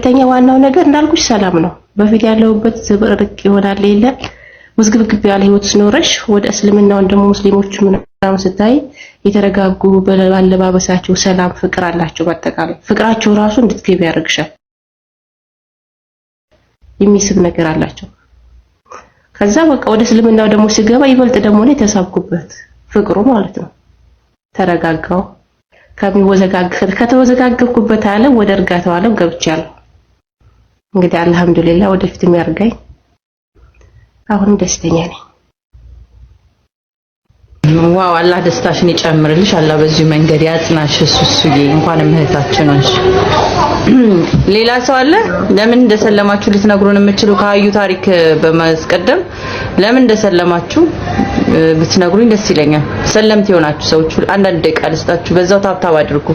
ሁለተኛ ዋናው ነገር እንዳልኩሽ ሰላም ነው። በፊት ያለውበት ዝብርቅ ይሆናል የለ ውዝግብግብ ያለ ህይወት ስኖረሽ ወደ እስልምናው ደግሞ ሙስሊሞች ምናምን ስታይ የተረጋጉ ባለባበሳቸው ሰላም ፍቅር አላቸው። በአጠቃላይ ፍቅራቸው ራሱ እንድትገቢ ያደርግሻል። የሚስብ ነገር አላቸው። ከዛ በቃ ወደ እስልምናው ደግሞ ሲገባ ይበልጥ ደግሞ ነው የተሳብኩበት ፍቅሩ ማለት ነው። ተረጋጋው ከተወዘጋገብኩበት ዓለም ወደ እርጋታው ዓለም ገብቻለሁ። እንግዲህ አልহামዱሊላህ ወደፊትም ያርጋኝ። አሁን ደስተኛ ነኝ። ዋው አላህ ደስታሽን ይጨምርልሽ። አላህ በዚህ መንገድ ያጽናሽ። እሱዬ እንኳን እህታችን ነሽ። ሌላ ሰው አለ? ለምን እንደሰለማችሁ ልትነግሩን የምትችሉ ካዩ ታሪክ በማስቀደም ለምን እንደሰለማችሁ ብትነግሩኝ ደስ ይለኛል። ሰለምት የሆናችሁ ሰዎች አንዳንድ ደቂቃ ልስጣችሁ፣ በዛው ታብታብ አድርጉ።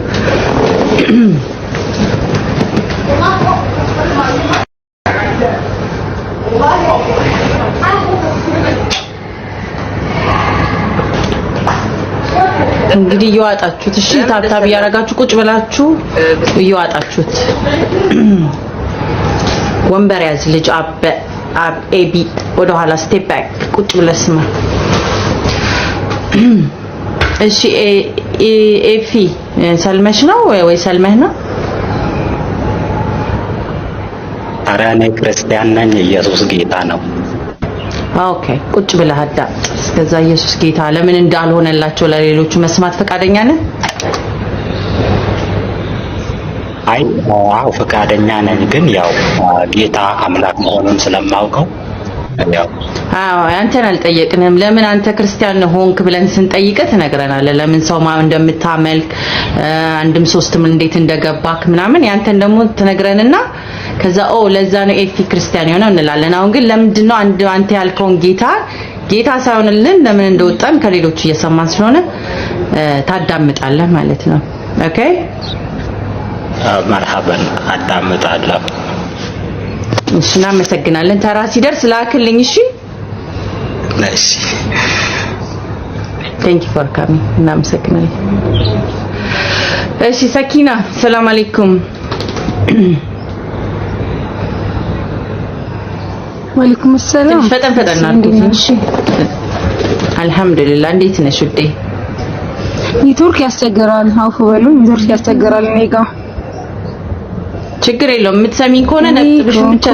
እንግዲህ እየዋጣችሁት እሺ፣ ታብታብ ያረጋችሁ ቁጭ ብላችሁ እየዋጣችሁት። ወንበር ያዝ ልጅ ኤቢ ወደ ኋላ ስቴፕ ባክ ቁጭ ብለህ ስማ። እሺ ኤፊ ሰልመሽ ነው ወይ ሰልመህ ነው? ኧረ እኔ ክርስቲያን ነኝ፣ ኢየሱስ ጌታ ነው። ኦኬ ቁጭ ብለህ አዳምጥ። እስከዛ ኢየሱስ ጌታ ለምን እንዳልሆነላቸው ለሌሎቹ መስማት ፈቃደኛ ነህ? አዎ ፈቃደኛ ነኝ፣ ግን ያው ጌታ አምላክ መሆኑን ስለማውቀው ያው አንተን አልጠየቅንም። ለምን አንተ ክርስቲያን ሆንክ ብለን ስንጠይቅህ ትነግረናለህ። ለምን ሰው እንደምታመልክ አንድም ሶስትም እንዴት እንደገባክ ምናምን ያንተን ደግሞ ትነግረንና ከዛ ለዛ ነው ኤፊ ክርስቲያን የሆነው እንላለን። አሁን ግን ለምንድነው አንተ ያልከውን ጌታ ሳይሆንልን ለምን እንደወጣን ከሌሎች እየሰማን ስለሆነ ታዳምጣለህ ማለት ነው። ኦኬ መርሐበን አዳምጣለሁ። እሺ እናመሰግናለን። ተራ ሲደርስ ላክልኝ። እሺ እሺ ቴንክ ዩ ፎር ካሚንግ። እናመሰግናለን። እሺ ሰኪና ሰላም አለይኩም። ወአለይኩም ሰላም። ፈጠን አድርጉት። እሺ አልহামዱሊላህ። እንዴት ነሽ ውዴ? ኔትወርክ ያስቸግራል። አውፉ በሉኝ፣ ኔትወርክ ያስቸግራል እኔ ጋር። ችግር የለውም። የምትሰሚኝ ከሆነ ነጥብሽ ብቻ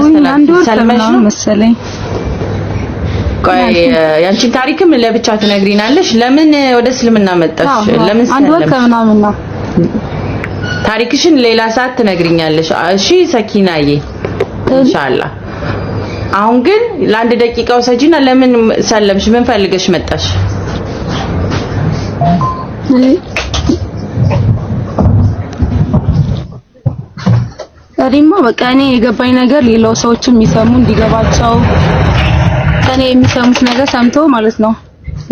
ሰልመሽ ነው መሰለኝ። ቆይ ያንቺን ታሪክም ለብቻ ትነግሪናለሽ። ለምን ወደ እስልምና መጣሽ? ለምን አንድ ወር ከምናምን ነው። ታሪክሽን ሌላ ሰዓት ትነግሪኛለሽ። እሺ ሰኪናዬ ኢንሻአላህ። አሁን ግን ለአንድ ደቂቃው ሰጂና ለምን ሰለምሽ? ምን ፈልገሽ መጣሽ? እኔማ በቃ እኔ የገባኝ ነገር ሌላው ሰዎችም የሚሰሙ እንዲገባቸው ከኔ የሚሰሙት ነገር ሰምተው ማለት ነው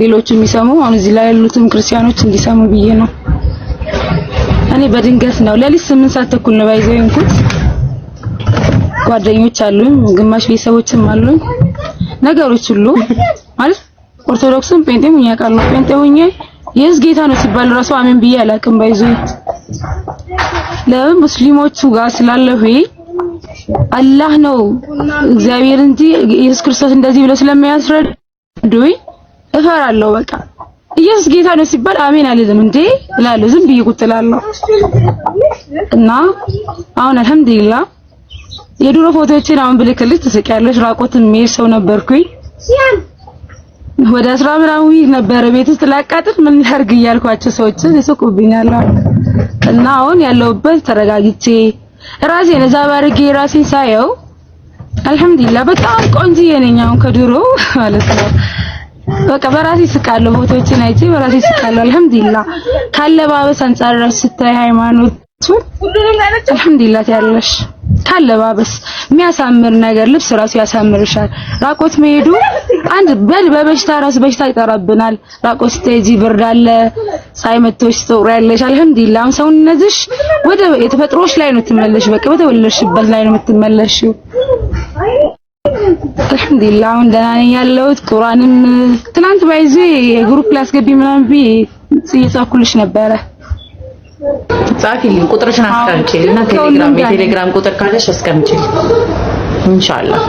ሌሎች የሚሰሙ አሁን እዚህ ላይ ያሉትም ክርስቲያኖች እንዲሰሙ ብዬ ነው። እኔ በድንገት ነው ለሊት 8 ሰዓት ተኩል ነው ባይዘው እንኩት ጓደኞች አሉኝ፣ ግማሽ ቤተሰቦችም አሉኝ። ነገሮች ሁሉ ማለት ኦርቶዶክስም ጴንጤም ያውቃሉ። ጴንጤው ኢየሱስ ጌታ ነው ሲባል ራሱ አሜን ብዬ አላውቅም ባይዘው። ለምን ሙስሊሞቹ ጋር ስላለሁ አላህ ነው እግዚአብሔር እንጂ ኢየሱስ ክርስቶስ እንደዚህ ብሎ ስለሚያስረዱኝ እፈራለሁ። በቃ ኢየሱስ ጌታ ነው ሲባል አሜን አልልም እንዴ እላለሁ፣ ዝም ብዬ ቁጭ እላለሁ። እና አሁን አልহামዱሊላህ የድሮ ፎቶዎችን አሁን ብልክልሽ ትስቂያለሽ። ራቆትን ሜር ሰው ነበርኩኝ። ወደ 10 ምናምን ነበር ቤት ውስጥ ላቃጥል ምን ላድርግ እያልኳቸው ሰዎች ይስቁብኛል። እና አሁን ያለውበት ተረጋግቼ ራሴን እዛ ባርጌ ራሴን ሳየው አልহামዱሊላህ በጣም ቆንጆዬ ነኝ አሁን ከድሮ ማለት ነው። በቃ በራሴ ስቃለሁ፣ ፎቶዎችን አይቼ በራሴ ስቃለሁ። አልহামዱሊላህ ካለባበስ አንፃር ስታይ ሃይማኖቱን አልহামዱሊላህ ያለሽ ካለባበስ የሚያሳምር ነገር ልብስ ራሱ ያሳምርሻል። ራቆት መሄዱ አንድ በበሽታ ራስ በሽታ ይጠራብናል። ራቆት ስትሄጂ ብርድ አለ፣ ፀሐይ መጥቶሽ ትወሪያለሽ። አልহামዱሊላህ ሰውነትሽ ወደ የተፈጥሮሽ ላይ ነው ትመለሽ። በቃ በተወለድሽበት ላይ ነው የምትመለሽው። አልহামዱሊላህ አሁን ደህና ነኝ ያለሁት። ቁርአንም ትናንት ባይዜ ግሩፕ ላስገቢ ምናምን እየጻፍኩልሽ ነበረ ጻፊልኝ ቁጥርሽን አስቀምጪልኝና ቴሌግራም ቁጥር ካለሽ አስቀምጪልኝ ኢንሻአላህ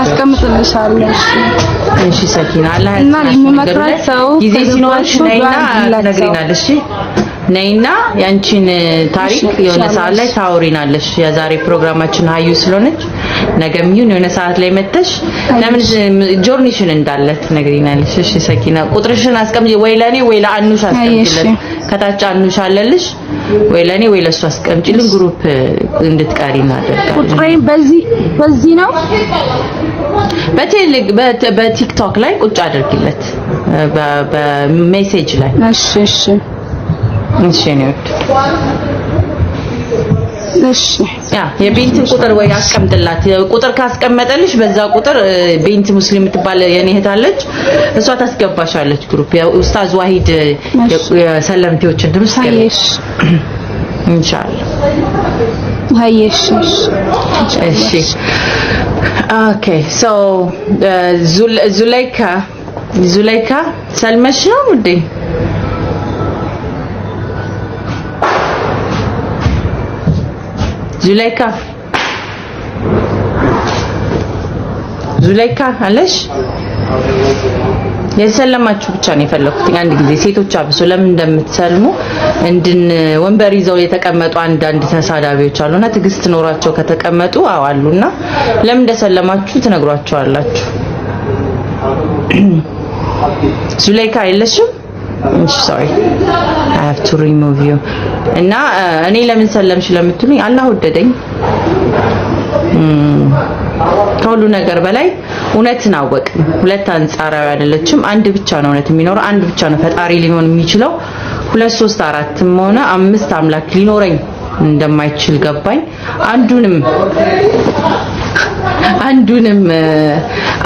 አስቀምጥልሻለሁ እሺ ሰኪና አላህ እና የምመክራት ሰው ጊዜ ሲኖርሽ ነይና ነግሪናለሽ ነይና ያንቺን ታሪክ የሆነ ሰዓት ላይ ታውሪናለሽ የዛሬ ፕሮግራማችን ሀዩ ስለሆነች ነገም ይሁን የሆነ ሰዓት ላይ መተሽ ለምን ጆርኒሽን እንዳለ ትነግሪናለሽ እሺ ሰኪና ቁጥርሽን አስቀምጪ ወይ ለኔ ወይ ለአኑሽ አስቀምጪልን ከታች አኑሽ አለልሽ ወይ ለኔ ወይ ለሱ አስቀምጪልን ግሩፕ እንድትቀሪ እናደርጋለን ቁጥሬን በዚህ ነው በቲክቶክ ላይ ቁጭ አድርጊለት በሜሴጅ ላይ እሺ ነው እሺ ያ የቤንት ቁጥር ወይ አስቀምጥላት ቁጥር ካስቀመጠልሽ በዛ ቁጥር ቤንት ሙስሊም ትባል የኔ እህት አለች እሷ ታስገባሻለች ግሩፕ ኡስታዝ ዋሂድ የሰለምቲዎች ድሩስ አይሽ ኢንሻአላህ አይሽ እሺ ኦኬ ሶ ዙላይካ ሰልመሽ ነው እንዴ ዙላይካ አለሽ የሰለማችሁ ብቻ ነው የፈለኩት አንድ ጊዜ ሴቶች አብሶ ለምን እንደምትሰልሙ ወንበር ይዘው የተቀመጡ አንድ ተሳዳቢዎች አሉና ትግስት ኖራቸው ከተቀመጡ አዋሉና ለምን እንደሰለማችሁ ትነግሯቸዋላችሁ ዙላይካ አይለሽም sorry I have to remove you እና እኔ ለምን ሰለምሽ ለምትሉኝ አላህ ወደደኝ ከሁሉ ነገር በላይ እውነትን አወቅን ሁለት አንጻራዊ አይደለችም አንድ ብቻ ነው እውነት የሚኖር አንድ ብቻ ነው ፈጣሪ ሊሆን የሚችለው 2 3 4 ሆነ 5 አምላክ ሊኖረኝ እንደማይችል ገባኝ አንዱንም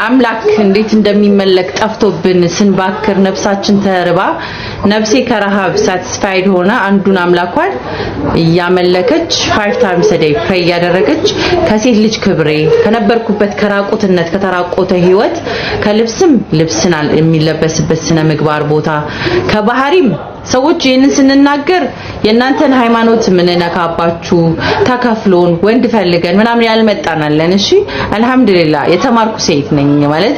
አምላክ እንዴት እንደሚመለክ ጠፍቶብን ስንባክር ነፍሳችን ተርባ ነፍሴ ከረሃብ ሳቲስፋይድ ሆነ አንዱን አምላኳን ያመለከች 5 times a day pray ያደረገች ከሴት ልጅ ክብሬ ከነበርኩበት ከራቁትነት ከተራቆተ ህይወት ከልብስም ልብስናል የሚለበስበት ስነ ምግባር ቦታ ከባህሪም ሰዎች ይሄንን ስንናገር የእናንተን ሃይማኖት ምን ነካባችሁ ተከፍሎን ወንድ ፈልገን ምናምን ያልመጣናለን እሺ አልহামዱሊላህ የተማርኩ ሴት ነኝ ማለት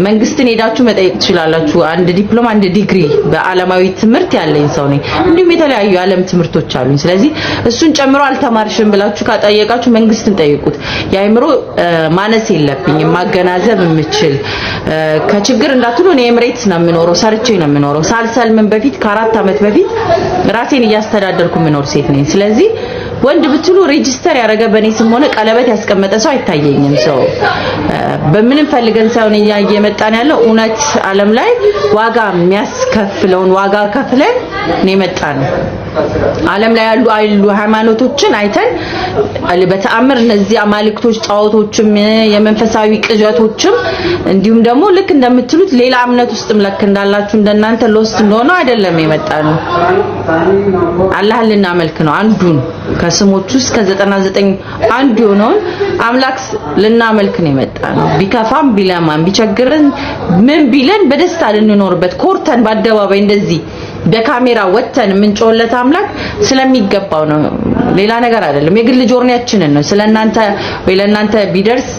መንግስትን ሄዳችሁ መጠየቅ ትችላላችሁ አንድ ዲፕሎማ አንድ ዲግሪ በዓለማዊ ትምህርት ያለኝ ሰው ነኝ እንዲሁም የተለያዩ ዓለም ትምህርቶች አሉኝ ስለዚህ እሱን ጨምሮ አልተማርሽም ብላችሁ ካጠየቃችሁ መንግስትን ጠይቁት ያይምሮ ማነስ የለብኝም ማገናዘብ የምችል ከችግር እንዳትሉ እኔ ኤምሬትስ ነው የምኖረው ሰርቼ ነው የምኖረው ሳልሰልምን በፊት ከ4 አመት በፊት ራሴን እያስተዳደርኩ የምኖር ሴት ነኝ ስለዚህ ወንድ ብትሉ ሬጂስተር ያደረገ በኔ ስም ሆነ ቀለበት ያስቀመጠ ሰው አይታየኝም ሰው በምንም ፈልገን ሳይሆን እየመጣን ያለው እውነት ዓለም ላይ ዋጋ የሚያስከፍለውን ዋጋ ከፍለን ነው የመጣን ዓለም ላይ ያሉ ሃይማኖቶችን አይተን በተአምር እነዚህ አማልክቶች ጣዖቶችም የመንፈሳዊ ቅዠቶችም እንዲሁም ደግሞ ልክ እንደምትሉት ሌላ እምነት ውስጥም ለክ እንዳላችሁ እንደናንተ ሎስት እንደሆነ አይደለም የመጣን አላህን ልናመልክ ነው አንዱን ከስሞቹ ውስጥ ከ99 አንዱ የሆነውን አምላክ ልናመልክ ነው የመጣን ቢከፋም ቢለማም ቢቸግረን ምን ቢለን በደስታ ልንኖርበት ኮርተን በአደባባይ እንደዚህ በካሜራ ወተን ምንጮለት አምላክ ስለሚገባው ነው ሌላ ነገር አይደለም የግል ጆርኒያችንን ነው ስለናንተ ወይ ለናንተ ቢደርስ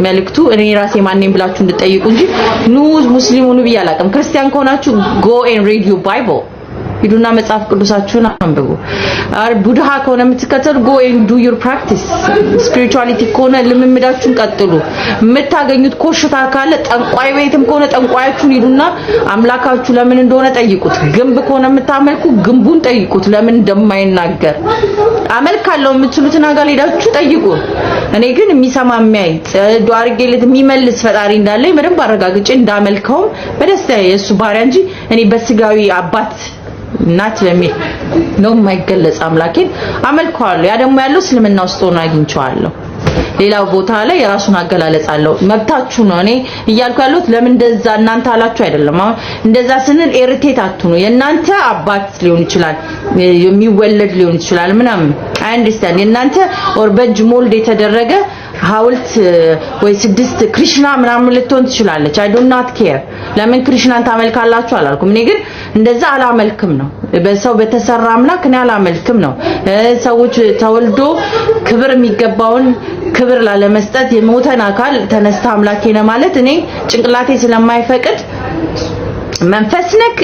መልእክቱ እኔ ራሴ ማንነኝ ብላችሁ እንድጠይቁ እንጂ ኑ ሙስሊሙን ቢያላቀም ክርስቲያን ከሆናችሁ go and read your bible ሂዱና መጽሐፍ ቅዱሳችሁን አንብቡ ቡድሃ ከሆነ የምትከተሉ go and do your practice spirituality ከሆነ ልምምዳችሁን ቀጥሉ የምታገኙት ኮሽታ ካለ ጠንቋይ ቤትም ከሆነ ጠንቋያችሁን ሂዱና አምላካችሁ ለምን እንደሆነ ጠይቁት ግንብ ከሆነ የምታመልኩ ግንቡን ጠይቁት ለምን እንደማይናገር አመልካለሁ የምትሉትን አጋር ሄዳችሁ ጠይቁ እኔ ግን የሚሰማ የሚያይ ዱአርጌለት የሚመልስ ፈጣሪ እንዳለኝ በደንብ አረጋግጬ እንዳመልከው በደስታ የሱ ባሪያ እንጂ እኔ በስጋዊ አባት እናት በሚል ነው የማይገለጽ አምላኬን አመልከዋለሁ ያ ደግሞ ያለው እስልምና ውስጥ ሆኖ አግኝቼዋለሁ ሌላው ቦታ ላይ የራሱን አገላለጽ አለው መብታችሁ ነው እኔ እያልኩ ያለሁት ለምን እንደዛ እናንተ አላችሁ አይደለም እንደዛ ስንል ኤሪቴት አትኑ የናንተ አባት ሊሆን ይችላል የሚወለድ ሊሆን ይችላል ምናምን አይ አንደርስታንድ የናንተ ኦር በእጅ ሞልድ የተደረገ ሐውልት ወይ 6 ክሪሽና ምናምን ልትሆን ትችላለች አይ ዶንት ኖት ኬር ለምን ክሪሽናን ታመልካላችሁ አላልኩም እኔ ግን እንደዛ አላመልክም ነው በሰው በተሰራ አምላክ እኔ አላመልክም ነው። ሰዎች ተወልዶ ክብር የሚገባውን ክብር ላለመስጠት የሞተን አካል ተነስተ አምላኬ ነው ማለት እኔ ጭንቅላቴ ስለማይፈቅድ መንፈስ ነክ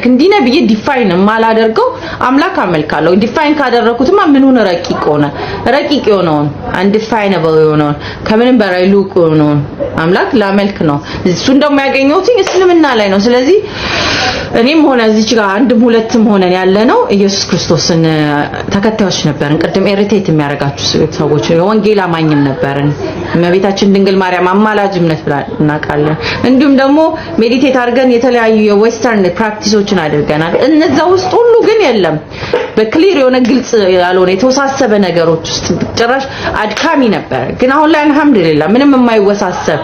እንዲነ ብዬ ዲፋይን ማላደርገው አምላክ አመልካለሁ። ዲፋይን ካደረኩትማ ምኑን ረቂቅ የሆነውን አንዲፋይነብል የሆነውን ከምንም በላይ ሉቅ የሆነውን አምላክ ላመልክ ነው። እሱ እንደማያገኘውት እስልምና ላይ ነው። ስለዚህ እኔም ሆነ እዚች ጋር አንድም ሁለትም ሆነን ያለነው ኢየሱስ ክርስቶስን ተከታዮች ነበርን። ቅድም ኢሪቴት የሚያረጋችሁ ሰዎች ወንጌል አማኝም ነበርን። እመቤታችን ድንግል ማርያም አማላጅነት ብለን እናውቃለን። እንዲሁም ደግሞ ሜዲቴት አድርገን የተለያዩ የዌስተርን ፕራክቲሶችን አድርገናል። እነዛ ውስጥ ሁሉ ግን የለም በክሊር የሆነ ግልጽ ያልሆነ የተወሳሰበ ነገሮች ውስጥ ጭራሽ አድካሚ ነበር። ግን አሁን ላይ አልহামዱሊላህ ምንም የማይወሳሰብ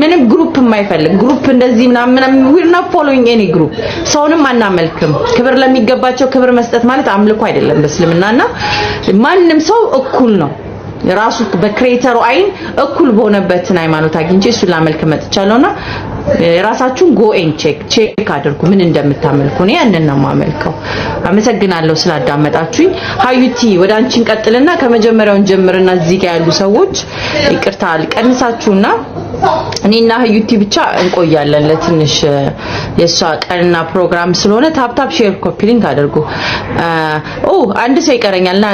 ምንም ግሩፕ የማይፈልግ ግሩፕ እንደዚህ ምናምን we're not following any group ሰውንም አናመልክም። ክብር ለሚገባቸው ክብር መስጠት ማለት አምልኮ አይደለም በእስልምናና ማንም ሰው እኩል ነው። ራሱ በክሬተሩ አይን እኩል በሆነበትን ሃይማኖት አግኝቼ እሱን ላመልክ መጥቻለሁና ራሳችሁን ጎ ኤን ቼክ አድርጉ ምን እንደምታመልኩ ነው ያንን ነው ማመልከው። አመሰግናለሁ ስላዳመጣችሁኝ። ሀዩቲ ወደ አንቺን ቀጥልና ከመጀመሪያውን ጀምርና እዚህ ጋር ያሉ ሰዎች ይቅርታ አልቀንሳችሁና እኔና ሀዩቲ ብቻ እንቆያለን ለትንሽ የሷ ቀንና ፕሮግራም ስለሆነ ታፕ ሼር ኮፒ ሊንክ አድርጉ። አንድ ሰው ይቀረኛልና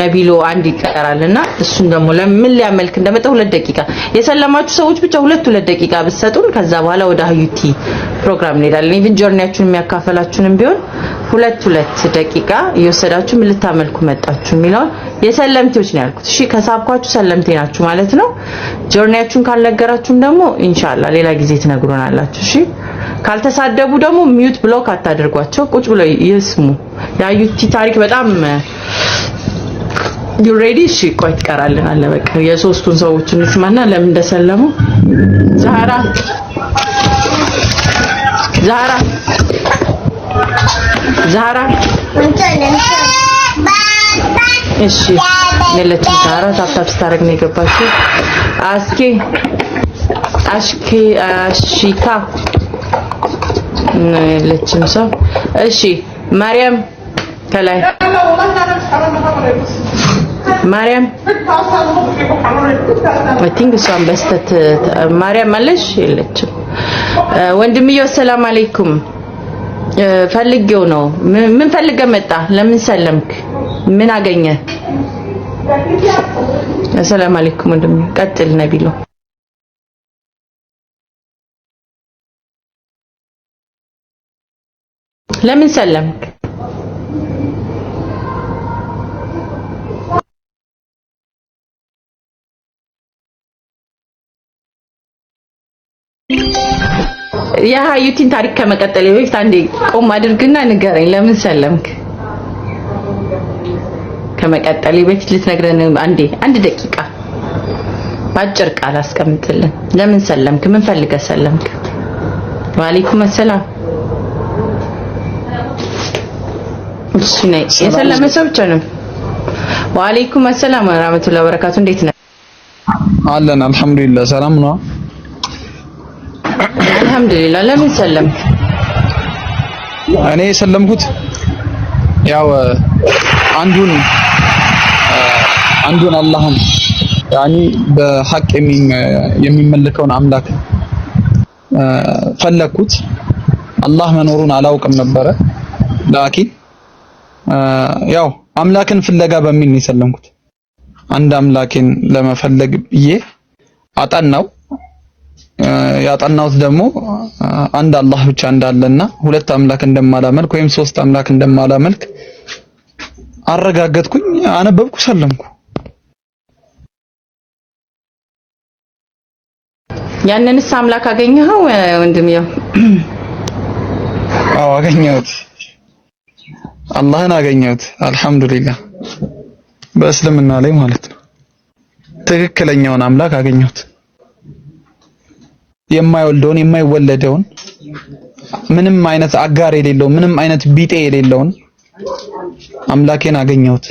ነቢሎ አንድ ይቀራልና እሱን ደግሞ ለምን ሊያመልክ እንደመጣ 2 ደቂቃ የሰለማችሁ ሰዎች ብቻ 2 ደቂቃ ብትሰጡን ከዛ በኋላ ወደ ሀዩቲ ፕሮግራም እንሄዳለን። ኢቭን ጆርኒያችሁን የሚያካፈላችሁንም ቢሆን 2 ደቂቃ እየወሰዳችሁ ምን ልታመልኩ መጣችሁ የሚለው የሰለምቴዎች ነው ያልኩት። እሺ ከሳብኳችሁ ሰለምቴ ናችሁ ማለት ነው። ጆርኒያችሁን ካልነገራችሁም ደግሞ ኢንሻአላህ ሌላ ጊዜ ትነግሩናላችሁ። እሺ ካልተሳደቡ ደግሞ ሚዩት ብሎክ አታድርጓቸው። ቁጭ ብለው ይስሙ። የሀዩቲ ታሪክ በጣም you ready እሺ ቆይ ትቀራለናል። በቃ የሶስቱን ሰዎች እንስማና ለምን እንደሰለሙ ዛራ እሺ የለችም ዛራ ታፕታፕ ስታረግ ነው የገባችው። አሽካ የለችም ሰው። እሺ ማርያም ከላይ ማርያም I think እሷን በስተት ማርያም አለሽ የለችም። ወንድምዬው ሰላም አለይኩም ፈልጌው ነው ምን ፈልገ መጣ ለምን ሰለምክ ምን አገኘ? ሰላም አለይኩም ወንድም ቀጥል ነቢሎ ለምን ሰለምክ? የሀዩቲን ታሪክ ከመቀጠል በፊት አንዴ ቆም አድርግና ንገረኝ ለምን ሰለምክ? ከመቀጠል በፊት ልትነግረን አንድ ደቂቃ ባጭር ቃል አስቀምጥልን። ለምን ሰለምክ? ምን ፈልገህ ሰለምክ? ወአለይኩም ሰላም። እሺ ነይ የሰለመ ሰው ብቻ ነው። ወአለይኩም ሰላም ወራህመቱላሂ ወበረካቱ። እንዴት ነህ? አለን አልহামዱሊላህ ሰላም ነው። አልহামዱሊላህ ለምን ሰለምክ? እኔ የሰለምኩት ያው አንዱን አላህን ያኒ በሐቅ የሚመለከውን አምላክ ፈለኩት። አላህ መኖሩን አላውቅም ነበረ። ላኪን ያው አምላክን ፍለጋ በሚል ነው የሰለምኩት። አንድ አምላክን ለመፈለግ ብዬ አጠናው። ያጠናውት ደግሞ አንድ አላህ ብቻ እንዳለና 2 አምላክ እንደማላመልክ ወይም 3 አምላክ እንደማላመልክ አረጋገጥኩኝ። አነበብኩ፣ ሰለምኩ። ያንንስ አምላክ አገኘኸው ወንድምዬው? አዎ አገኘሁት። አላህን አገኘሁት። አልহামዱሊላህ በእስልምና ላይ ማለት ነው። ትክክለኛውን አምላክ አገኘሁት። የማይወልደውን የማይወለደውን ምንም አይነት አጋር የሌለው ምንም አይነት ቢጤ የሌለውን አምላኬን አገኘሁት።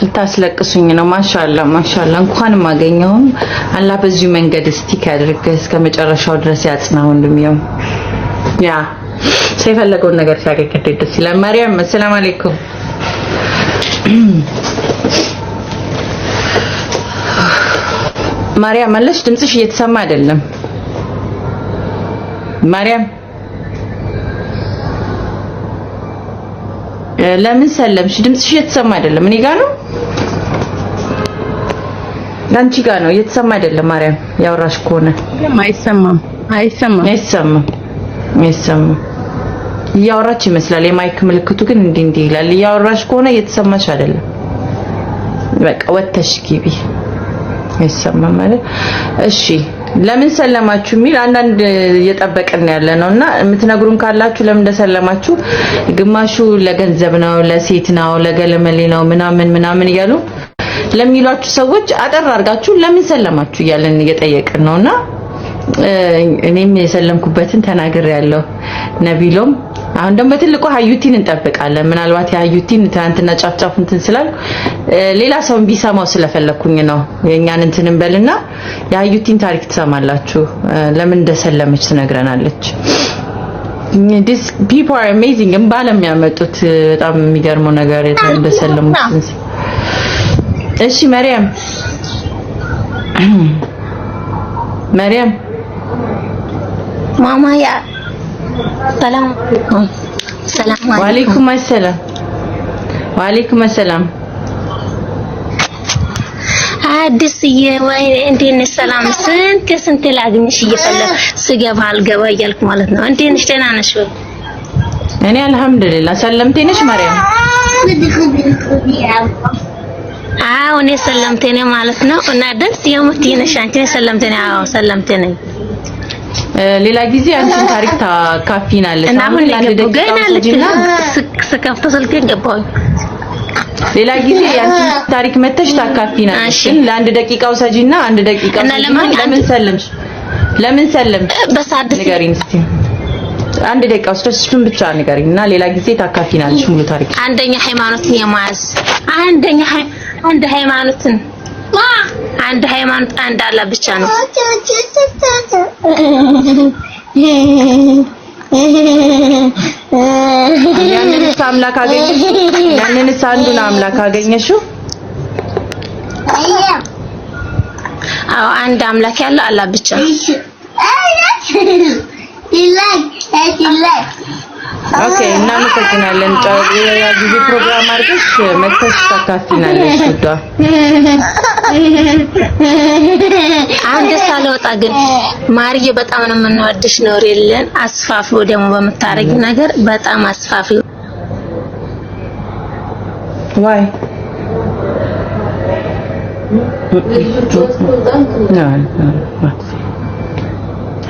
ልታስለቅሱኝ ነው። ማሻአላ እንኳንም አገኘው። አላህ በዚህ መንገድ እስቲክ ያድርግህ እስከ መጨረሻው ድረስ ያጽናው ወንድሜው። ያ የፈለገውን ነገር ሲያገኝ ደስ ይላል። ማርያም ሰላም አለይኩም። ማርያም አለሽ? ድምጽሽ እየተሰማ አይደለም ማርያም። ለምን ሰለምሽ? ድምጽሽ እየተሰማ አይደለም። እኔ ጋር ነው አንቺ ጋር ነው እየተሰማ አይደለም። ማርያም ያወራሽ ከሆነ አይሰማም። እያወራች ይመስላል። የማይክ ምልክቱ ግን እንዲህ ይላል። እያወራሽ ከሆነ እየተሰማሽ አይደለም። በቃ ወተሽ ግቢ። አይሰማም ማለት እሺ። ለምን ሰለማችሁ የሚል አንዳንድ እየጠበቅን ያለ ነውና የምትነግሩን ካላችሁ ለምን እንደሰለማችሁ። ግማሹ ለገንዘብ ነው፣ ለሴት ነው፣ ለገለመሌ ነው ምናምን እያሉ ለሚሏችሁ ሰዎች አጠር አድርጋችሁ ለምን ሰለማችሁ እያለን እየጠየቅን ነውና እኔም የሰለምኩበትን ተናግሬያለሁ። ነቢሎም አሁን ደግሞ በትልቁ ሀዩቲን እንጠብቃለን። ምናልባት የሀዩቲን ትናንትና ጫፍጫፍ እንትን ስላል ሌላ ሰውን ቢሰማው ስለፈለኩኝ ነው። የኛን እንትን እንበልና የሀዩቲን ታሪክ ትሰማላችሁ። ለምን እንደሰለመች ትነግረናለች። These people are amazing። እንባለም ያመጡት በጣም የሚገርመው ነገር እንደሰለሙት። እሺ መርያም ማማ ያ ሰላም ወአለይኩም ሰላም አዲስዬ ወይ እንዴት ነሽ? ሰላም ስንት ላግኝሽ እየፈለኩ ስገባ አልገባ እያልኩ ማለት ነው። እንዴት ነሽ? ደህና ነሽ ወይ? እኔ አልሐምዱሊላህ። ሰለምቴ ነሽ ማርያም? አዎ እኔ ሰለምቴ ነኝ ማለት ነው። እና ደስ የምትይ ነሽ አንቺ? ሰለምቴ ነኝ። አዎ ሰለምቴ ነኝ። ሌላ ጊዜ አንቺን ታሪክ ታካፊናለሽ። አሁን ገና ስከፍተው ስልኬን ገባሁኝ። ሌላ ጊዜ አንቺን ታሪክ መተሽ ታካፊናለሽ። ግን ለአንድ ደቂቃ ውሰጂና አንድ ደቂቃ ለምን ሰለምሽ በሳድስ ንገሪኝ እስቲ። አንድ ደቂቃ ወስደሽ እሱን ብቻ ንገሪኝና ሌላ ጊዜ ታካፊናለሽ ሙሉ ታሪክ። አንደኛ ሃይማኖትን የማዝ አንድ ሃይማኖትን አንድ ሃይማኖት አንድ አላህ ብቻ ነው። ያንንስ አምላክ አገኘሽ? ያንንስ አንዱን አምላክ አገኘሽው? አዎ አንድ አምላክ ያለው አላህ ብቻ ነው። ኦኬ እናመሰግናለን። ያ ጊዜ ፕሮግራም አድርገሽ መተሽ ታካፊናለሽ። ጉዳ አንድ ሳልወጣ ግን ማርዬ በጣም ነው የምንወድሽ። ኖር የለን አስፋፊው ደግሞ በመታረጊው ነገር በጣም አስፋፊው ዋይ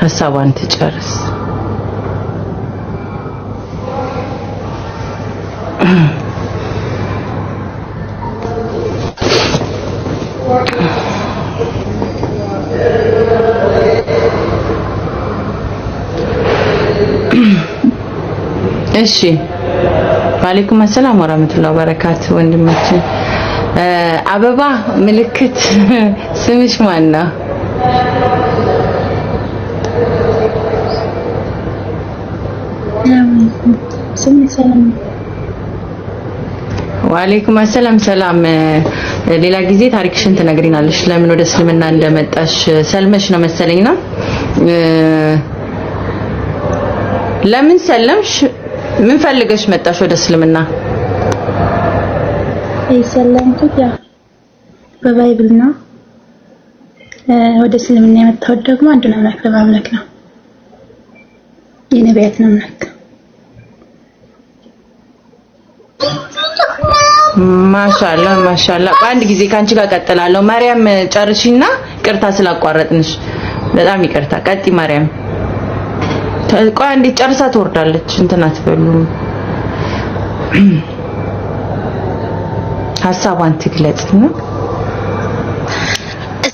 ሀሳቧን ትጨርስ። እሺ ወአለይኩም ሰላም ወራህመቱላሂ ወበረካቱ። ወንድማችን አበባ ምልክት ስምሽ ማን ነው? ወአለይኩም ሰላም። ሌላ ጊዜ ታሪክሽን ትነግሪናለሽ። ለምን ወደ እስልምና እንደመጣሽ ሰልመሽ ነው መሰለኝና ለምን ሰለምሽ? ምን ፈልገሽ መጣሽ ወደ እስልምና? የሰለምኩት ያው በባይብል ነው። ወደ እስልምና የመጣሁት ደግሞ አንዱን አምላክ በማምለክ ነው። የነቢያትን አምላክ። ማሻአላ። በአንድ ጊዜ ካንቺ ጋር ቀጥላለሁ። ማርያም ጨርሺና ቅርታ ስላቋረጥንሽ በጣም ይቅርታ። ቀጢ ማርያም። ቆይ አንዴ ጨርሳ ትወርዳለች። እንትና አትበሉ። ሐሳቧን ትግለጽና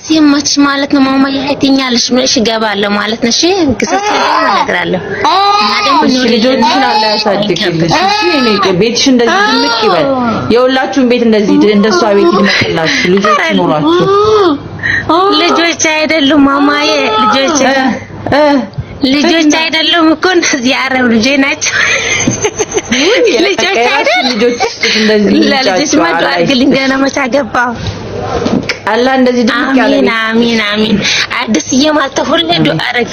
ሲመችሽ ማለት ነው ማማ ያይተኛልሽ ምንሽ ገባለሁ ማለት ነው። እሺ ግሰት እነግራለሁ። እና ደግሞ ልጆችሽን አላ ያሳድግልሽ። እሺ እኔ ቤትሽ እንደዚህ ድምቅ ይበል። የሁላችሁም ቤት እንደዚህ እንደሷ ቤት ይመጣላችሁ። ልጆች ይኖራችሁ። ልጆች አይደሉም ማማዬ ልጆች አይደሉም እኮ እንደዚህ አረብ ልጆች ናቸው። ልጆች አይደሉም ልጆች እንደዚህ ለልጆች ማድረግ አድርግልኝ ገና መች አገባሁ። አላህ እንደዚህ ድምቅ ያለ አሚን አዲስዬ ማለት ሁሌ ዱአ አረግ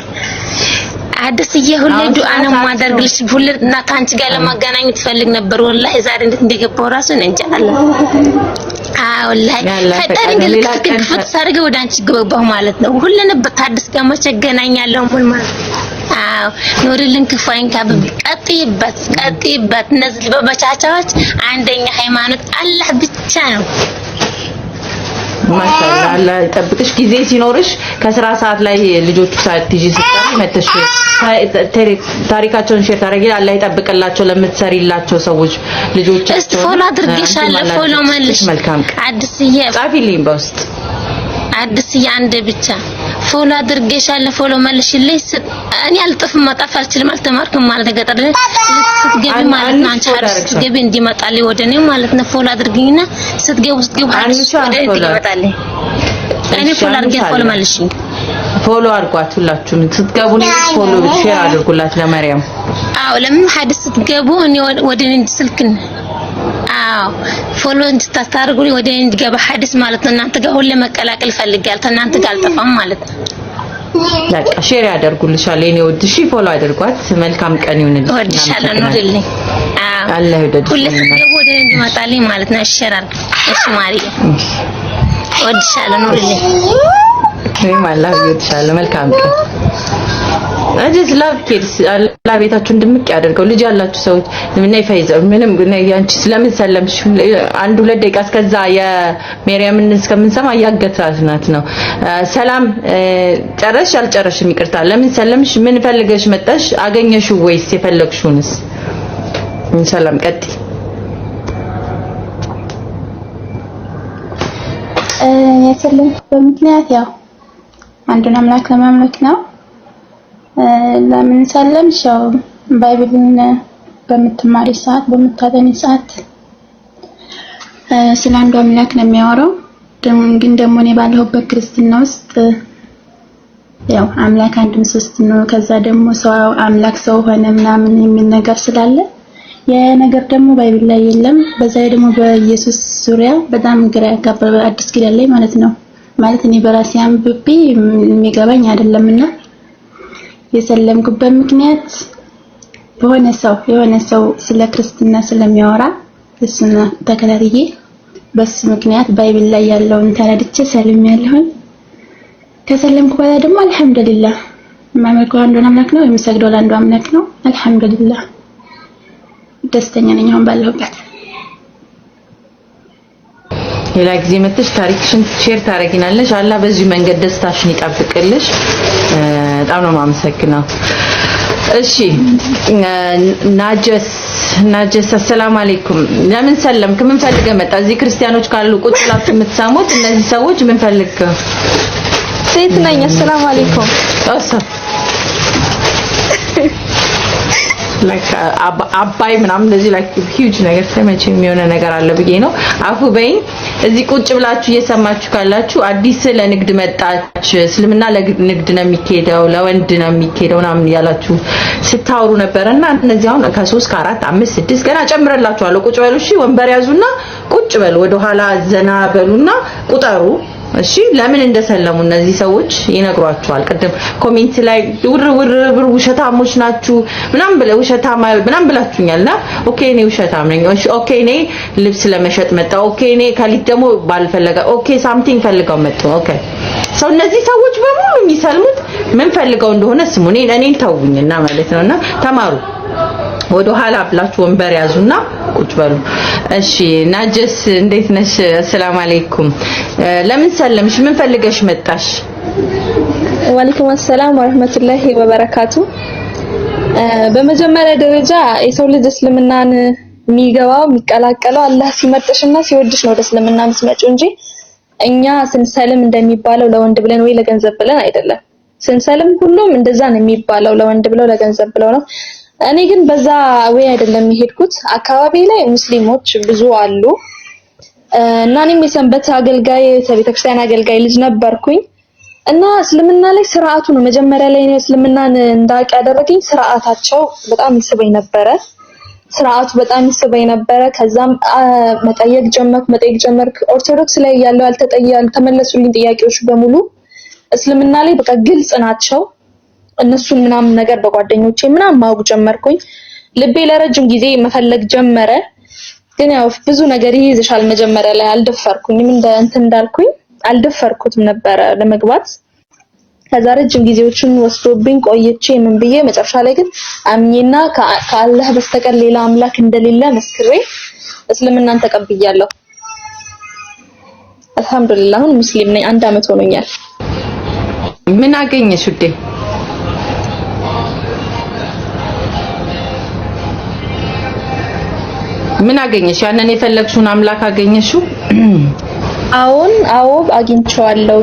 አዲስዬ ሁሌ ዱአ ነው ማደርግልሽ። ሁሌ እና ካንቺ ጋር ለማገናኘት ፈልግ ነበር ወላሂ ዛሬ እንዴት እንደገባው ራሱ እንጃ አላህ ወላሂ ፈጣሪ እንደልክ ፍትሳርገ ወደ አንቺ ገባሁ ማለት ነው። ሁሉን በታድስ ጋር መቸገናኛለሁ ምን ማለት ኑሪልን ክፋይን ካብብ ቀጥይበት እነዚህ በመቻቻዎች አንደኛ ሃይማኖት አላህ ብቻ ነው። ማሻአላህ አላህ ይጠብቅሽ። ጊዜ ሲኖርሽ ከስራ ሰዓት ላይ ልጆቹ ሳትይጂ ስትቀሪ መተሽ ታሪካቸውን ሼር ታረጊ። አላህ ይጠብቅላቸው ለምትሰሪላቸው ሰዎች ልጆቻቸው። እስቲ ፎሎ አድርጌሻለሁ ፎሎ መልሽ። መልካም አዲስዬ ጻፊልኝ በውስጥ አዲስዬ አንድ ብቻ ፎሎ አድርጌሻለሁ ፎሎ መልሽልኝ። እኔ አልጥፍም መጣፍ አልችልም አልተማርኩም ማለት ገጠር ስትገቢ ማለት ነው። አንቺ አዲስ ስትገቢ እንዲመጣልኝ ወደኔ ማለት ነው። ፎሎ አድርጊኝና ስትገቡ አዲስ ወደኔ እንዲመጣልኝ እኔ ፎሎ አድርጌ ፎሎ መልሽኝ። ፎሎ አድርጓት ሁላችሁም ስትገቡ ነው ፎሎ ሼር አድርጉላት ለማርያም። አዎ ለምን ሐዲስ ስትገቡ እኔ ወደኔ ስልክን ፎሎ እንድታስታርጉኝ ወደኔ እንዲገባ ሐዲስ ማለት ነው። እናንተ ጋር ሁሉ መቀላቀል ፈልጋለሁ እናንተ ጋር አልጠፋም ማለት ነው። በቃ ሼር ያደርጉልሻል። እኔ ወድሽ ፎሎ አድርጓት። መልካም ቀን ይሁንልሽ። ወድሻለሁ ኑሪልኝ። አላህ ይወደድሽ። ሁሉ ወደ እንዲመጣልኝ ማለት ነው። ሼር አድርጉ። እሺ ማሪያ ወድሻለሁ ኑሪልኝ። እኔም አላህ ይወድሻለሁ። መልካም ቀን አዲስ ላቭ ኪድስ አላህ ቤታችሁን ድምቅ ያደርገው። ልጅ ያላችሁ ሰዎች ምን ይፈይዘው ምንም ያንቺ ስለምን ሰለምሽ አንድ ሁለት ደቂቃ እስከዛ የሜሪያምን እስከምንሰማ ያገታናት ነው። ሰላም ጨረሽ አልጨረሽም ይቅርታ። ለምን ሰለምሽ? ምን ፈልገሽ መጣሽ? አገኘሽው ወይስ የፈለግሽውንስ? ሰላም ቀጥ የሰለምኩበት ምክንያት ያው አንዱን አምላክ ለማምለክ ነው። ለምን ሰለምሽ? ያው ባይብልን በምትማሪ ሰዓት በምታጠኒ ሰዓት ስለ አንዱ አምላክ ነው የሚያወራው። ግን ደግሞ እኔ ባለሁበት ክርስትና ውስጥ ያው አምላክ አንድም ሶስት ነው። ከዛ ደግሞ ሰው አምላክ ሰው ሆነ ምናምን የሚል ነገር ስላለ የነገር ደግሞ ባይብል ላይ የለም። በዛ ላይ ደግሞ በኢየሱስ ዙሪያ በጣም ግራ ያጋባ አዲስ ኪዳን ላይ ማለት ነው። ማለት እኔ በራሴ አንብቤ የሚገባኝ አይደለምና የሰለምኩበት ምክንያት የሆነ ሰው ስለ ክርስትና ስለሚያወራ እሱን ተከታትዬ በሱ ምክንያት ባይብል ላይ ያለውን ተረድቼ ሰልሜያለሁ። ከሰለምኩ በኋላ ደግሞ አልሐምዱሊላህ ማመልከው አንዱን አምላክ ነው፣ የምሰግደው ለአንዱ አምላክ ነው። አልሐምዱሊላህ ደስተኛ ነኝ አሁን ባለሁበት። ሌላ ጊዜ መጥተሽ ታሪክሽን ሼር ታረጊናለሽ። አላህ በዚህ መንገድ ደስታሽን ይጠብቅልሽ። በጣም ነው የማመሰግነው። እሺ ናጀስ ሰላም አለይኩም። ለምን ሰለምክ? ምን ፈልገህ መጣ? እዚህ ክርስቲያኖች ካሉ ቁጭ ብላችሁ የምትሰሙት እነዚህ ሰዎች ምን ፈልገህ? ሴት ነኝ። ሰላም አለይኩም። like አባይ ምናምን እንደዚህ like huge ነገር ስለመቼ የሚሆነ ነገር አለ ብዬ ነው። አፉ በይኝ። እዚህ ቁጭ ብላችሁ እየሰማችሁ ካላችሁ አዲስ ለንግድ መጣች፣ እስልምና ለንግድ ነው የሚኬደው፣ ለወንድ ነው የሚኬደው ምናምን ያላችሁ ስታወሩ ነበርና እነዚህ አሁን ከ3 ከ4 5 6 ገና ጨምረላችኋለሁ። ቁጭ በሉ እሺ፣ ወንበር ያዙና ቁጭ በሉ፣ ወደ ኋላ ዘና በሉና ቁጠሩ። እሺ ለምን እንደሰለሙ እነዚህ ሰዎች ይነግሯቸዋል። ቅድም ኮሜንት ላይ ውር ውሸታሞች ናችሁ ምናምን ብላችሁኛልና ኦኬ እኔ ውሸታም ነኝ። ኦኬ እኔ ልብስ ለመሸጥ መጣ። ኦኬ እኔ ካሊት ደግሞ ባልፈለገ ኦኬ ሳምቲንግ ፈልገው መጡ። ኦኬ ሰው እነዚህ ሰዎች በሙሉ የሚሰልሙት ምን ፈልገው እንደሆነ ስሙ እኔን ተውኝና ማለት ነውና ተማሩ። ወደ ኋላ ብላችሁ ወንበር ያዙና ቁጭ በሉ። እሺ ናጀስ እንዴት ነሽ? ሰላም አለይኩም። ለምን ሰለምሽ? ምን ፈልገሽ መጣሽ? ወአለይኩም ሰላም ወራህመቱላሂ ወበረካቱ። በመጀመሪያ ደረጃ የሰው ልጅ እስልምናን የሚገባው የሚቀላቀለው አላህ ሲመርጥሽና ሲወድሽ ነው ወደ እስልምና የምትመጪው እንጂ እኛ ስንሰልም እንደሚባለው ለወንድ ብለን ወይ ለገንዘብ ብለን አይደለም። ስንሰልም ሁሉም እንደዛ ነው የሚባለው፣ ለወንድ ብለው ለገንዘብ ብለው ነው። እኔ ግን በዛ ወይ አይደለም የሄድኩት። አካባቢ ላይ ሙስሊሞች ብዙ አሉ እና እኔም የሰንበት አገልጋይ ቤተክርስቲያን አገልጋይ ልጅ ነበርኩኝ እና እስልምና ላይ ስርዓቱ ነው መጀመሪያ ላይ ነው እስልምናን እንዳውቅ ያደረገኝ። ስርዓታቸው በጣም ይስበኝ ነበረ። ስርዓቱ በጣም ይስበኝ ነበረ። ከዛም መጠየቅ ጀመርኩ። ኦርቶዶክስ ላይ ያለው ያልተመለሱልኝ ጥያቄዎች በሙሉ እስልምና ላይ በቃ ግልጽ ናቸው። እነሱን ምናምን ነገር በጓደኞቼ ምናምን ማወቅ ጀመርኩኝ። ልቤ ለረጅም ጊዜ መፈለግ ጀመረ። ግን ያው ብዙ ነገር ይይዝሻል። መጀመሪያ ላይ አልደፈርኩኝም እንዳልኩኝ አልደፈርኩትም ነበረ ለመግባት። ከዛ ረጅም ጊዜዎችን ወስዶብኝ ቆይቼ ምን ብዬ መጨረሻ ላይ ግን አምኜና ከአላህ በስተቀር ሌላ አምላክ እንደሌለ መስክሬ እስልምናን ተቀብያለሁ። አልহামዱሊላህ አሁን ሙስሊም ነኝ። 1 አመት ሆኖኛል። ምን አገኘሽ ውዴ? ምን አገኘሽ? ያንን የፈለግሽውን አምላክ አገኘሽው? አዎ አግኝቻለሁ።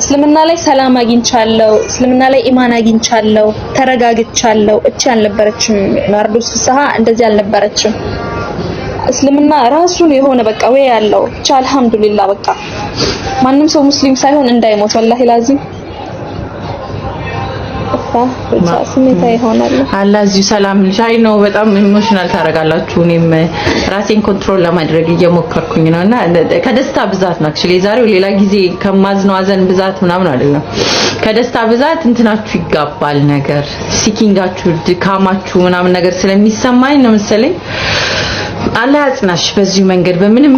እስልምና ላይ ሰላም አግኝቻለሁ። እስልምና ላይ ኢማን አግኝቻለሁ። ተረጋግቻለሁ። እቺ አልነበረችም ናርዶስ ፍስሃ እንደዚህ አልነበረችም። እስልምና ራሱን የሆነ በቃ ወይ ያለው ብቻ አልহামዱሊላህ። በቃ ማንም ሰው ሙስሊም ሳይሆን እንዳይሞት ወላሂ ላዚም ስሜታ ይሆናል። አላህ እዚሁ ሰላም ልሻይ ነው። በጣም ኢሞሽናል ታረጋላችሁ። እኔም ራሴን ኮንትሮል ለማድረግ እየሞከርኩኝ ነውና ከደስታ ብዛት ነው actually ዛሬው ሌላ ጊዜ ከማዝነው አዘን ብዛት ምናምን አይደለም። ከደስታ ብዛት እንትናችሁ ይጋባል ነገር ሲኪንጋችሁ ድካማችሁ ምናምን ነገር ስለሚሰማኝ ነው መሰለኝ። አላህ ያጽናሽ በዚህ መንገድ በምንም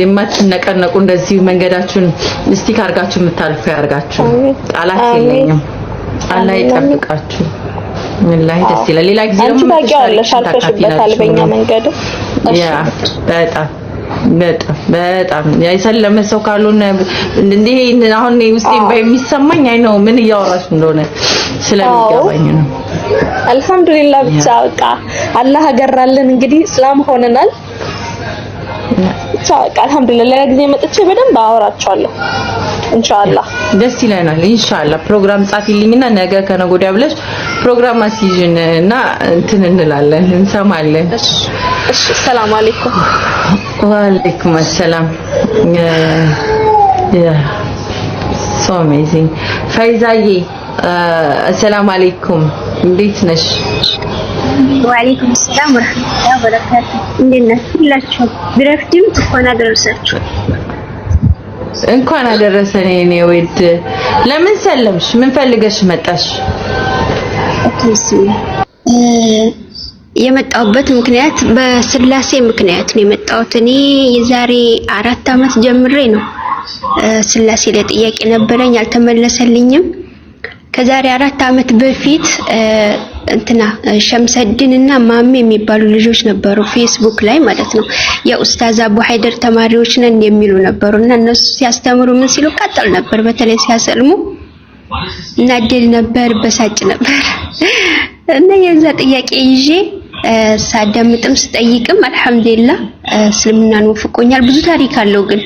የማትነቀነቁ እንደዚህ መንገዳችሁን እስቲክ አርጋችሁ የምታልፉ ያርጋችሁ። ቃላት የለኝም። አላህ ይጠብቃችሁ። ወላሂ ደስ ይላል። ሌላ ጊዜ ደግሞ ታውቂዋለሽ አልፈሽበታል በእኛ መንገድ። ያ በጣም የሰለመ ሰው ካልሆነ እንዴ አሁን ውስጤን በሚሰማኝ አይ ነው ምን እያወራሽ እንደሆነ ስለሚገባኝ ነው። አልহামዱሊላህ ብቻ በቃ አላህ አገራልን። እንግዲህ እስላም ሆነናል። በቃ አልহামዱሊላህ ሌላ ጊዜ መጥቼ በደንብ አወራቸዋለሁ ኢንሻአላህ። ደስ ይለናል ኢንሻአላህ። ፕሮግራም ጻፊልኝና ነገ ከነገ ወዲያ ብለሽ ፕሮግራም አስይዥንና እንትን እንላለን እንሰማለን። እሺ ሰላም አለይኩም። ወአለይኩም ሰላም። so amazing ፈይዛዬ ሰላም አለይኩም እንዴት ነሽ? ወአለይኩም ሰላም ወራህመቱላሂ ወበረካቱ። እንዴት ናችሁ ሁላችሁ? ብረፍትም እንኳን አደረሳችሁ። እንኳን አደረሰን የኔ ውድ። ለምን ሰለምሽ? ምን ፈልገሽ መጣሽ? የመጣሁበት ምክንያት በስላሴ ምክንያት ነው የመጣሁት። እኔ የዛሬ 4 አመት ጀምሬ ነው ስላሴ ላይ ጥያቄ ነበረኝ አልተመለሰልኝም። ከዛሬ 4 አመት በፊት እንትና ሸምሰድን እና ማሜ የሚባሉ ልጆች ነበሩ ፌስቡክ ላይ ማለት ነው። የኡስታዝ አቡ ሀይደር ተማሪዎች ነን የሚሉ ነበሩና እነሱ ሲያስተምሩ ምን ሲሉ ቀጥል ነበር። በተለይ ሲያሰልሙ እናደል ነበር፣ በሳጭ ነበር እና የዛ ጥያቄ ይዤ ሳዳምጥም ስጠይቅም አልহামዱሊላህ እስልምናን ወፍቆኛል። ብዙ ታሪክ አለው ግን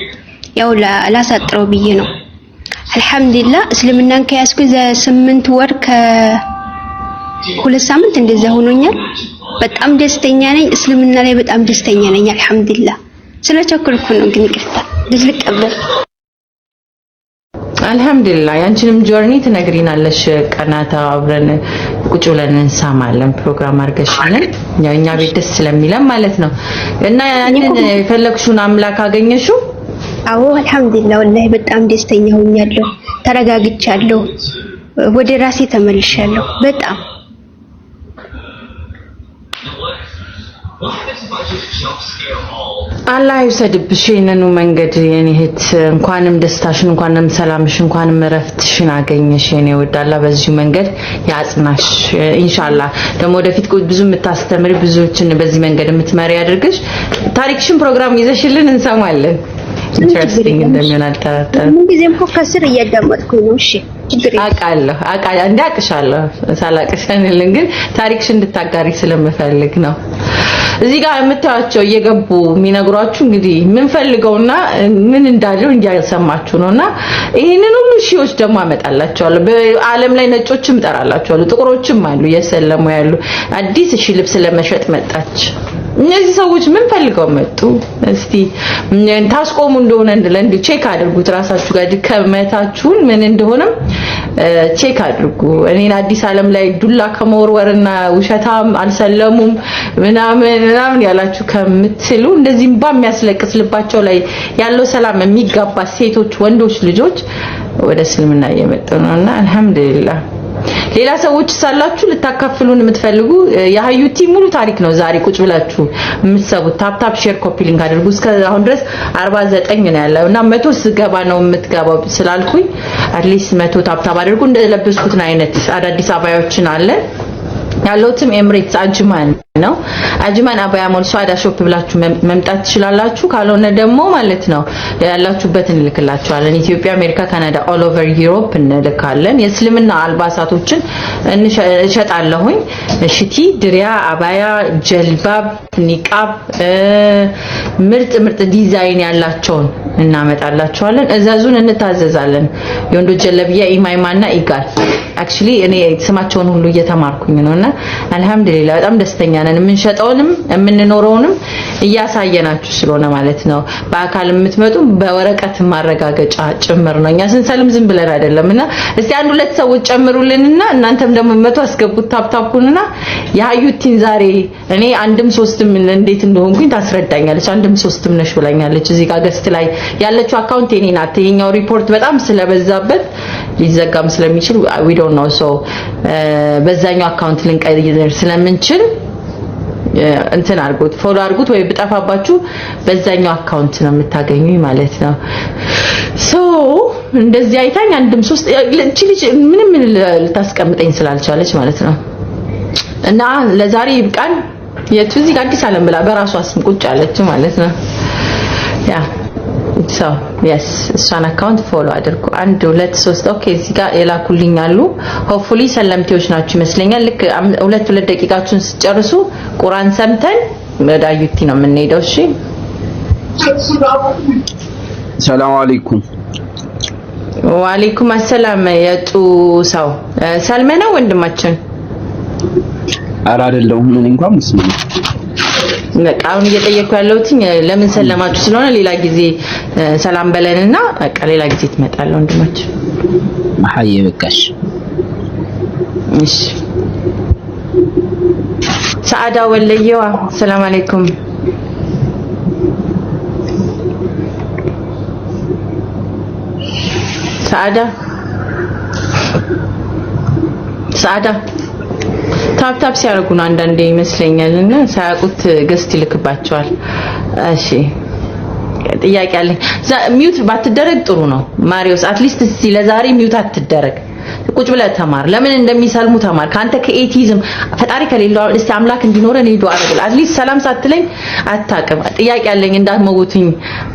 ያው ላሳጥረው ብዬ ነው። አልহামዱሊላህ እስልምናን ከያዝኩ 8 ወር ከ2 ሳምንት እንደዛ ሆኖኛል። በጣም ደስተኛ ነኝ። እስልምና ላይ በጣም ደስተኛ ነኝ አልহামዱሊላህ። ስለቸኮልኩ ነው ግን ይቅርታ ልልቀበል። አልহামዱሊላህ ያንቺንም ጆርኒ ትነግሪናለሽ። ቀናታ አብረን ቁጭ ብለን እንሰማለን ፕሮግራም አድርገሽልን ያው እኛ ቤት ደስ ስለሚለን ማለት ነው። እና ያንን የፈለግሽውን አምላክ አገኘሽው? አዎ አልহামዱሊላህ ወላሂ በጣም ደስተኛ ሆኛለሁ። ተረጋግቻለሁ። ወደ ራሴ ተመልሻለሁ በጣም አላህ ይውሰድብሽ የነኑ መንገድ የኔ እህት። እንኳንም ደስታሽን እንኳንም ሰላምሽን እንኳንም እረፍትሽን አገኘሽ የኔ ውድ። አላህ በዚህ መንገድ ያጽናሽ ኢንሻአላህ። ደግሞ ወደፊት ብዙ የምታስተምሪ ብዙዎችን በዚህ መንገድ የምትመሪ ያድርግሽ። ታሪክሽን ፕሮግራም ይዘሽልን እንሰማለን ኢንትረስቲንግ እንደሚሆን አልጠራጠርም። ምን ጊዜም እኮ ከስር እያዳመጥኩኝ ነው። እሺ ችግር የለም። አውቃለሁ እንዳቅሻለሁ ሳላቅሻንልን ግን ታሪክሽ እንድታጋሪ ስለምፈልግ ነው። እዚህ ጋር የምታዩቸው እየገቡ የሚነግሯችሁ እንግዲህ ምን ፈልገውና ምን እንዳለው እንዲያሰማችሁ ነውና ይሄንን ሁሉ ሺዎች ደግሞ አመጣላችኋለሁ። በዓለም ላይ ነጮችም ጠራላችኋለሁ፣ ጥቁሮችም አሉ እየሰለሙ ያሉ። አዲስ እሺ ልብስ ለመሸጥ መጣች። እነዚህ ሰዎች ምን ፈልገው መጡ? እስቲ ታስቆሙ እንደሆነ እንደ ቼክ አድርጉት ራሳችሁ ጋር ድከመታችሁን ምን እንደሆነም ቼክ አድርጉ። እኔን አዲስ ዓለም ላይ ዱላ ከመወርወርና ውሸታም አልሰለሙም ምናምን ያላችሁ ከምትሉ እንደዚህም በሚያስለቅስ ልባቸው ላይ ያለው ሰላም የሚጋባ ሴቶች ወንዶች ልጆች ወደ እስልምና እየመጡ ነውና አልহামዱሊላህ። ሌላ ሰዎች ሳላችሁ ልታካፍሉን የምትፈልጉ የሀዩቲ ሙሉ ታሪክ ነው ዛሬ ቁጭ ብላችሁ የምትሰቡት። ታፕ ሼር ኮፒ ሊንክ አድርጉ። እስከ አሁን ድረስ 49 ነው ያለው እና 100 ስገባ ነው የምትገባው ስላልኩኝ አትሊስት 100 ታፕ አድርጉ። እንደለበስኩት አይነት አዳዲስ አባዮችን አለ ያለውትም ኤምሬትስ አጅማን ነው። አጅማን አባያ ሞል ሷዳ ሾፕ ብላችሁ መምጣት ትችላላችሁ። ካልሆነ ደግሞ ማለት ነው ያላችሁበትን እንልክላችኋለን። ኢትዮጵያ፣ አሜሪካ፣ ካናዳ ኦል ኦቨር ዩሮፕ እንልካለን። የእስልምና አልባሳቶችን እንሸጣለሁኝ። ሽቲ፣ ድሪያ፣ አባያ፣ ጀልባብ፣ ኒቃብ ምርጥ ዲዛይን ያላቸውን እናመጣላችኋለን። እዛዙን እንታዘዛለን። የወንዶች ጀለብያ ኢማይማና ኢጋል አክቹሊ እኔ ስማቸውን ሁሉ እየተማርኩኝ ነውና አልহামዱሊላህ በጣም ደስተኛ ነን። የምንሸጠውንም የምንኖረውንም እያሳየናችሁ ስለሆነ ማለት ነው። በአካል የምትመጡ በወረቀት ማረጋገጫ ጭምር ነው። እኛ ስንሰልም ዝም ብለን አይደለምና እስቲ አንድ ሁለት ሰዎች ጨምሩልንና እናንተም ደግሞ 100 አስገቡት ታፕታፑንና የሀዩቲን ዛሬ እኔ አንድም ሶስትም እንዴት እንደሆንኩኝ ታስረዳኛለች። አንድም ሶስትም ነሽ ብላኛለች። እዚህ ጋር ገስት ላይ ያለችው አካውንት የኔ ናት። ይሄኛው ሪፖርት በጣም ስለበዛበት ሊዘጋም ስለሚችል we don't know so በዛኛው አካውንት ልንቀይር ስለምንችል እንትን አድርጉት ፎሎ አድርጉት ወይ ብጠፋባችሁ በዛኛው አካውንት ነው የምታገኙኝ ማለት ነው። ሶ እንደዚህ አይታኝ አንድም ሶስት ልጅ ምንም ልታስቀምጠኝ ስላልቻለች ማለት ነው። እና ለዛሬ ይብቃን። የቱ እዚህ ጋር አዲስ ዓለም ብላ በራሷ ስም ቁጭ አለች ማለት ነው። ያ so yes እሷን አካውንት ፎሎ አድርጉ። 1 2 3 ኦኬ እዚህ ጋር የላኩልኝ አሉ። ሆፕፉሊ ሰለምቴዎች ናችሁ ይመስለኛል። ልክ 2 ደቂቃችሁን ሲጨርሱ ቁርአን ሰምተን ወደ አዩቲ ነው የምንሄደው። እሺ ሰላም አለይኩም። ወአለይኩም አሰላም። የጡ ሰው ሰልመ ነው ወንድማችን? ኧረ አይደለሁም እኔ እንኳን ሙስሊም ነኝ። በቃ አሁን እየጠየኩ ያለሁት ለምን ሰለማችሁ ስለሆነ ሌላ ጊዜ ሰላም በለንና በቃ ሌላ ጊዜ ትመጣለህ ወንድማችን። መሐዬ በቃሽ። እሺ ሰዓዳ ወለየዋ ሰላም አለይኩም። ሰዓዳ ታፕ ሲያደርጉ ነው አንዳንዴ ይመስለኛልና ሳያውቁት ገስት ይልክባቸዋል። እሺ ጥያቄ አለኝ። ሚውት ባትደረግ ጥሩ ነው ማሪዮስ። አትሊስት እስቲ ለዛሬ ሚውት አትደረግ። ቁጭ ብለህ ተማር። ለምን እንደሚሰልሙ ተማር። ካንተ ከኤቲዝም ፈጣሪ ከሌለው እስቲ አምላክ እንዲኖረን ሄዶ አረጋል። አትሊስት ሰላም ሳትለኝ አታውቅም። ጥያቄ አለኝ እንዳትሞቱኝ።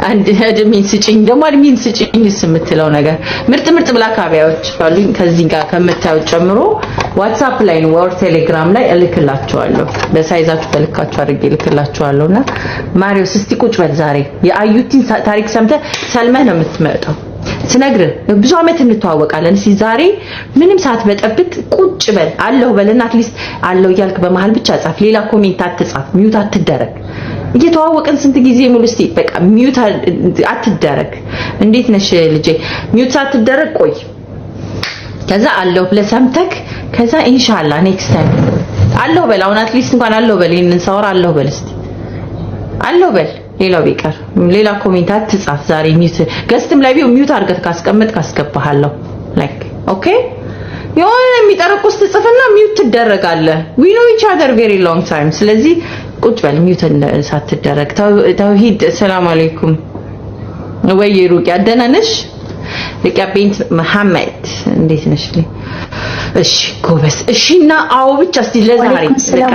አንድ አድሚን ስጪኝ ደግሞ አድሚን ስጪኝ የምትለው ነገር ምርጥ ብላክ አባያዎች አሉኝ። ከዚህ ጋር ከምታዩት ጨምሮ ዋትስአፕ ላይ ነው ወር ቴሌግራም ላይ እልክላችኋለሁ። በሳይዛችሁ በልካችሁ አድርጌ እልክላችኋለሁና ማሪዮስ እስቲ ቁጭ በል። ዛሬ የአዩቲን ታሪክ ሰምተህ ሰልመህ ነው የምትመጣው። ስነግርህ ብዙ አመት እንተዋወቃለን። እስቲ ዛሬ ምንም ሳትበጠብጥ ቁጭ በል። አለሁ በልና አትሊስት አለሁ እያልክ በመሃል ብቻ ጻፍ። ሌላ ኮሜንት አትጻፍ። ሚውት አትደረግ። እየተዋወቅን ስንት ጊዜ ሙሉ እስቲ በቃ ሚውት አትደረግ። እንዴት ነሽ ልጄ? ሚውት ሳትደረግ ቆይ። ከዛ አለሁ ብለህ ሰምተክ ከዛ ኢንሻአላህ ኔክስት ታይም አለሁ በል። አሁን አትሊስት እንኳን አለሁ በል። ይሄንን ሳወራ አለሁ በል። እስቲ አለሁ በል። ሌላው ቢቀር ሌላ ኮሜንት አትጻፍ። ዛሬ ሚውት ገስትም ላይ ቢው ሚውት አድርገህ ካስቀመጥ ካስገባሃለሁ ላይክ ኦኬ። የሆነ የሚጠረቁስ ትጽፍና ሚውት ትደረጋለህ። we know each other very long time። ስለዚህ ቁጭ በል ሚውት ሳትደረግ። ተውሂድ ሰላም አለይኩም ወይ ሩቂያ ደህና ነሽ? ሩቂያ ቢንት መሐመድ እንዴት ነሽ? እሺ ጎበስ። እሺና አዎ ብቻ እስቲ ለዛሬ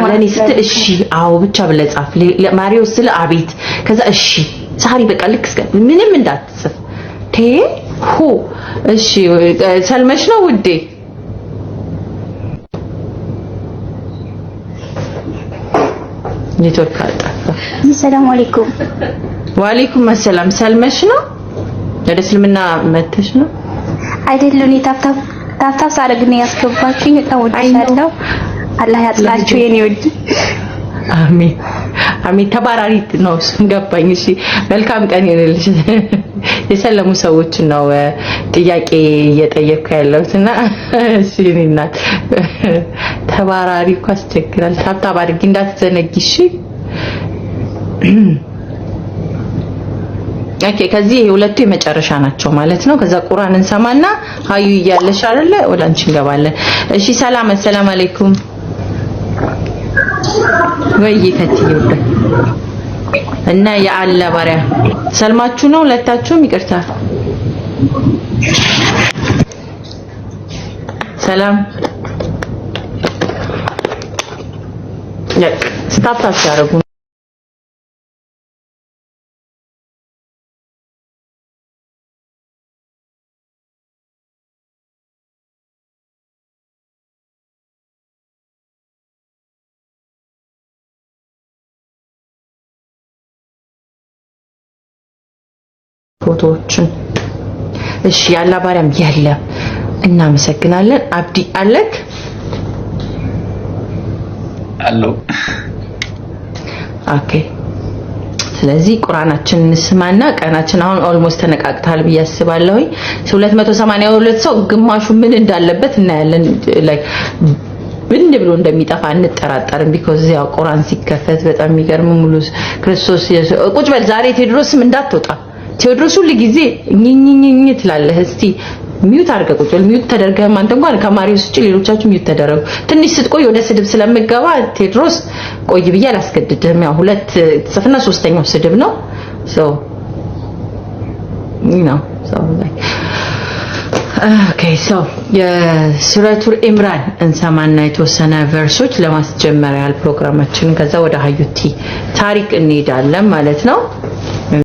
ለኔ ስትል እሺ አዎ ብቻ ብለህ ጻፍ። ለማሪዮስ ስለ አቤት ከዛ እሺ ሳሪ በቃ ልክ እስከ ምንም እንዳትጽፍ ሁ እሺ ሰልመሽ ነው ውዴ ኔትወርክ አጣፋ ሰላም አለይኩም ወአለይኩም ሰላም ሰልመሽ ነው ወደ እስልምና መተሽ ነው አይደለም ታፍታፍ ሳረግ ነው ያስገባችኝ ተወዳለሁ አላህ ያጽናችሁ የኔ ውድ አሜን አሜን ተባራሪ ነው ስንገባኝ እሺ መልካም ቀን ይሁንልሽ የሰለሙ ሰዎች ነው ጥያቄ እየጠየቅኩ ያለውትና እሺ እናት ተባራሪ እኮ አስቸግራል ታብታብ አድርጊ እንዳትዘነጊሽ ኦኬ ከዚህ ሁለቱ የመጨረሻ ናቸው ማለት ነው ከዛ ቁርአን እንሰማና ሀዩ እያለሽ አይደለ ወደ አንቺ እንገባለን እሺ ሰላም አለይኩም ወይ ፈትዩ እና የአላ ባሪያ ሰልማችሁ ነው ሁለታችሁም ይቅርታ ሰላም ስታፕ ያደርጉ ፎቶዎችን እሺ ያላ ባሪያም የለም እናመሰግናለን አብዲ አለክ አሎ ኦኬ ስለዚህ ቁርአናችንን እንስማና ቀናችን አሁን ኦልሞስት ተነቃቅታል በያስባለሁ 282 ሰው ግማሹ ምን እንዳለበት እናያለን ላይክ ብንድ ብሎ እንደሚጠፋ እንጠራጠርም ቢኮዝ ያው ቁርአን ሲከፈት በጣም የሚገርም ሙሉ ክርስቶስ ቁጭ በል ዛሬ ቴዎድሮስም እንዳትወጣ ቴዎድሮስ ሁሉ ጊዜ ኝኝኝኝ ትላለህ እስቲ ሚውት አድርገህ ቁጭ በል ሚውት ተደርገህ አንተ እንኳን ከማሪውስ ውጪ ሌሎቻችሁ ሚውት ተደረጉ ትንሽ ስትቆይ ወደ ስድብ ስለምገባ ቴዎድሮስ ቆይ ብዬ አላስገድድህም ያው ሁለት ጽፍና ሶስተኛው ስድብ ነው ሶ ኦኬ ሶ የሱረቱል ኢምራን እንሰማና የተወሰነ ቨርሶች ለማስጀመር ያህል ፕሮግራማችንን ከዛ ወደ ሀዩቲ ታሪክ እንሄዳለን ማለት ነው